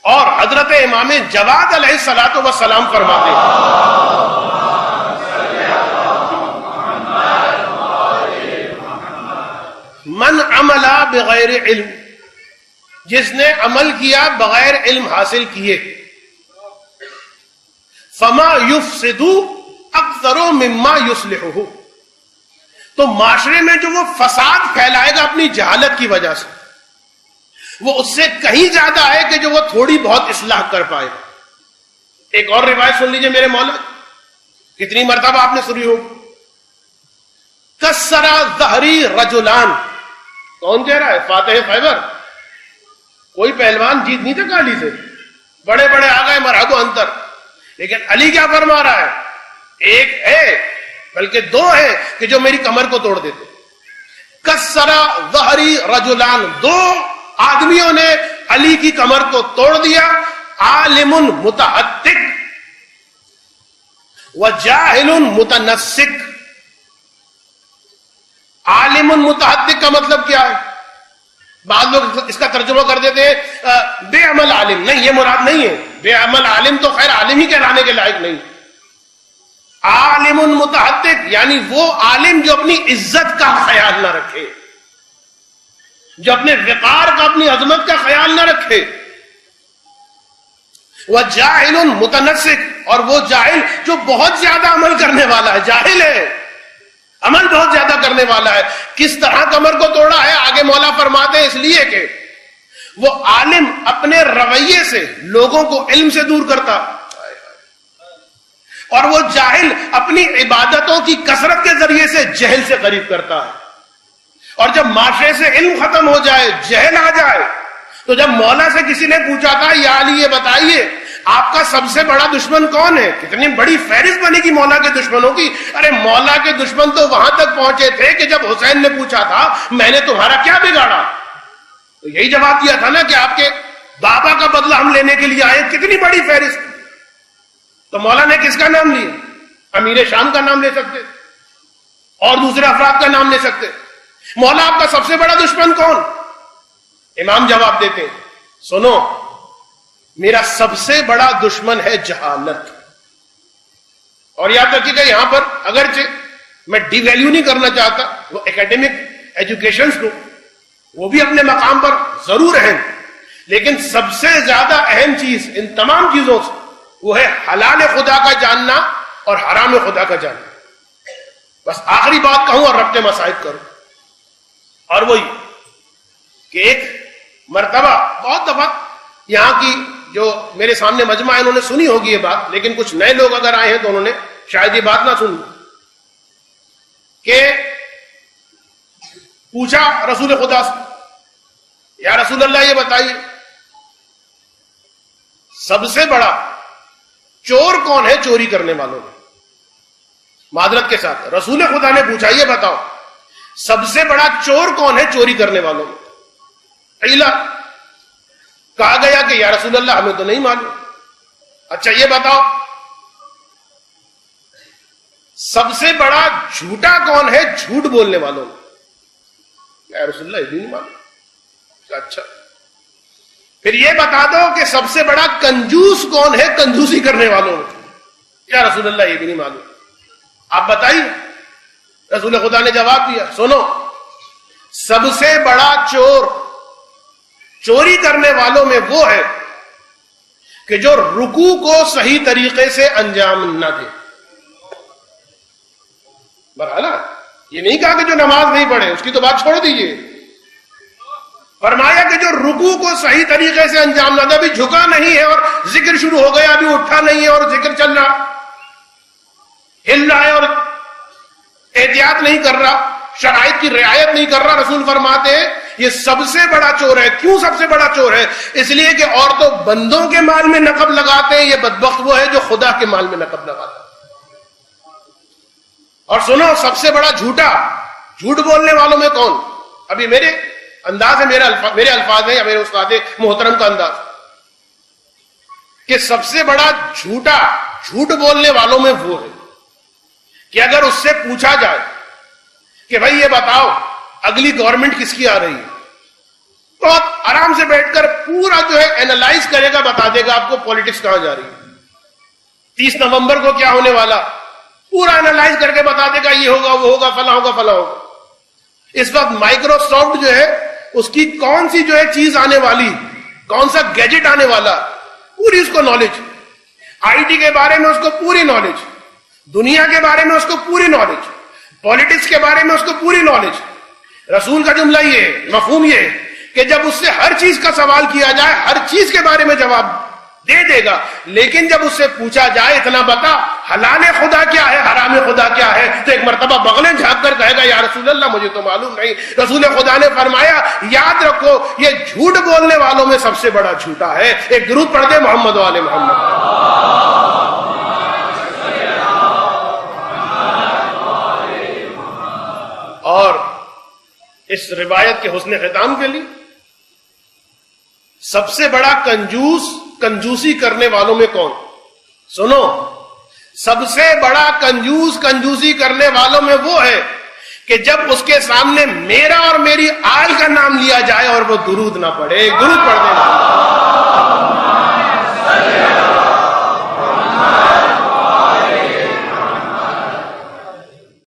اور حضرت امام جواد علیہ الصلوۃ والسلام فرماتے ہیں من عمل بغیر علم، جس نے عمل کیا بغیر علم حاصل کیے، فما یفسد اکثر مما یصلحہ، تو معاشرے میں جو وہ فساد پھیلائے گا اپنی جہالت کی وجہ سے، وہ اس سے کہیں زیادہ ہے کہ جو وہ تھوڑی بہت اصلاح کر پائے. ایک اور روایت سن لیجئے میرے مولا، کتنی مرتبہ آپ نے سنی ہو. کسر ظہری رجلان، کون کہہ رہا ہے؟ فاتح خیبر. کوئی پہلوان جیت نہیں تھا کالی سے، بڑے بڑے آ گئے مرحب و انتر، لیکن علی کیا فرما رہا ہے؟ ایک ہے بلکہ دو ہے کہ جو میری کمر کو توڑ دیتے. کسر ظہری رجلان، دو آدمیوں نے علی کی کمر کو توڑ دیا. عالم متحدق و جاہل متنسک. عالم متحدق کا مطلب کیا ہے؟ بعض لوگ اس کا ترجمہ کر دیتے ہیں بے عمل عالم. نہیں، یہ مراد نہیں ہے. بے عمل عالم تو خیر عالم ہی کہلانے کے لائق نہیں. عالم متحدق یعنی وہ عالم جو اپنی عزت کا خیال نہ رکھے، جو اپنے وقار کا، اپنی عظمت کا خیال نہ رکھے. وہ جاہل متنسک، اور وہ جاہل جو بہت زیادہ عمل کرنے والا ہے. جاہل ہے، عمل بہت زیادہ کرنے والا ہے. کس طرح کمر کو توڑا ہے آگے مولا فرماتے ہیں، اس لیے کہ وہ عالم اپنے رویے سے لوگوں کو علم سے دور کرتا، اور وہ جاہل اپنی عبادتوں کی کثرت کے ذریعے سے جہل سے قریب کرتا ہے. اور جب معاشرے سے علم ختم ہو جائے، جہل آ جائے، تو جب مولا سے کسی نے پوچھا تھا یا علی یہ بتائیے آپ کا سب سے بڑا دشمن کون ہے، کتنی بڑی فہرست بنے گی مولا کے دشمنوں کی. ارے مولا کے دشمن تو وہاں تک پہنچے تھے کہ جب حسین نے پوچھا تھا میں نے تمہارا کیا بگاڑا، تو یہی جواب دیا تھا نا کہ آپ کے بابا کا بدلہ ہم لینے کے لیے آئے. کتنی بڑی فہرست. تو مولا نے کس کا نام لیا؟ امیر شام کا نام لے سکتے اور دوسرے افراد کا نام لے سکتے. مولا آپ کا سب سے بڑا دشمن کون؟ امام جواب دیتے ہیں سنو، میرا سب سے بڑا دشمن ہے جہالت. اور یاد رکھیے گا یہاں پر اگرچہ میں ڈی ویلیو نہیں کرنا چاہتا، وہ اکیڈمک ایجوکیشنز کو وہ بھی اپنے مقام پر ضرور اہم، لیکن سب سے زیادہ اہم چیز ان تمام چیزوں سے وہ ہے حلال خدا کا جاننا اور حرام خدا کا جاننا. بس آخری بات کہوں اور ربط مسائب کروں، اور وہی کہ ایک مرتبہ بہت دفعہ یہاں کی جو میرے سامنے مجمع ہے انہوں نے سنی ہوگی یہ بات، لیکن کچھ نئے لوگ اگر آئے ہیں تو انہوں نے شاید یہ بات نہ سنی، کہ پوچھا رسول خدا سے یا رسول اللہ یہ بتائیے سب سے بڑا چور کون ہے چوری کرنے والوں میں؟ معذرت کے ساتھ رسول خدا نے پوچھا یہ بتاؤ سب سے بڑا چور کون ہے چوری کرنے والوں میں؟ قیلا، کہا گیا کہ یا رسول اللہ ہمیں تو نہیں معلوم. اچھا یہ بتاؤ سب سے بڑا جھوٹا کون ہے جھوٹ بولنے والوں میں؟ یا رسول اللہ یہ بھی نہیں معلوم. اچھا پھر یہ بتا دو کہ سب سے بڑا کنجوس کون ہے کنجوسی کرنے والوں میں؟ یا رسول اللہ یہ بھی نہیں معلوم. آپ بتائیے. رسول خدا نے جواب دیا سنو، سب سے بڑا چور چوری کرنے والوں میں وہ ہے کہ جو رکوع کو صحیح طریقے سے انجام نہ دے. برحال یہ نہیں کہا کہ جو نماز نہیں پڑھے اس کی تو بات چھوڑ دیجئے، فرمایا کہ جو رکوع کو صحیح طریقے سے انجام نہ دے، ابھی جھکا نہیں ہے اور ذکر شروع ہو گیا، ابھی اٹھا نہیں ہے اور ذکر چل رہا، ہل رہا ہے اور احتیاط نہیں کر رہا، شرائط کی رعایت نہیں کر رہا. رسول فرماتے ہیں یہ سب سے بڑا چور ہے. کیوں سب سے بڑا چور ہے؟ اس لیے کہ اور تو بندوں کے مال میں نقب لگاتے ہیں، یہ بدبخت وہ ہے جو خدا کے مال میں نقب لگاتا ہے. اور سنو سب سے بڑا جھوٹا جھوٹ بولنے والوں میں کون؟ ابھی میرے انداز ہے، میرے الفاظ ہیں یا میرے استاد محترم کا انداز، کہ سب سے بڑا جھوٹا جھوٹ بولنے والوں میں وہ ہے کہ اگر اس سے پوچھا جائے کہ بھائی یہ بتاؤ اگلی گورنمنٹ کس کی آ رہی ہے، بہت آرام سے بیٹھ کر پورا جو ہے اینالائز کرے گا, بتا دے گا آپ کو پالیٹکس کہاں جا رہی ہے, 30 نومبر کو کیا ہونے والا, پورا اینالائز کر کے بتا دے گا یہ ہوگا, وہ ہوگا, فلاں ہوگا, فلاں ہوگا. اس وقت مائکروسافٹ جو ہے اس کی کون سی جو ہے چیز آنے والی, کون سا گیجٹ آنے والا, پوری اس کو نالج, آئی ٹی کے بارے میں اس کو پوری نالج, دنیا کے بارے میں اس کو پوری نالج, پالیٹکس کے بارے میں اس کو پوری نالج. رسول کا جملہ یہ ہے, مفہوم یہ ہے کہ جب اس سے ہر چیز کا سوال کیا جائے ہر چیز کے بارے میں جواب دے دے گا, لیکن جب اس سے پوچھا جائے اتنا بتا حلال خدا کیا ہے, حرام خدا کیا ہے, تو ایک مرتبہ بغلیں جھانک کر کہے گا یا رسول اللہ مجھے تو معلوم نہیں. رسول خدا نے فرمایا یاد رکھو یہ جھوٹ بولنے والوں میں سب سے بڑا جھوٹا ہے. ایک درود پڑھ دے محمد والے محمد. اور اس روایت کے حسن ختام کے لیے سب سے بڑا کنجوس کنجوسی کرنے والوں میں کون, سنو, سب سے بڑا کنجوس کنجوسی کرنے والوں میں وہ ہے کہ جب اس کے سامنے میرا اور میری آل کا نام لیا جائے اور وہ درود نہ پڑھے. درود پڑھ دینا.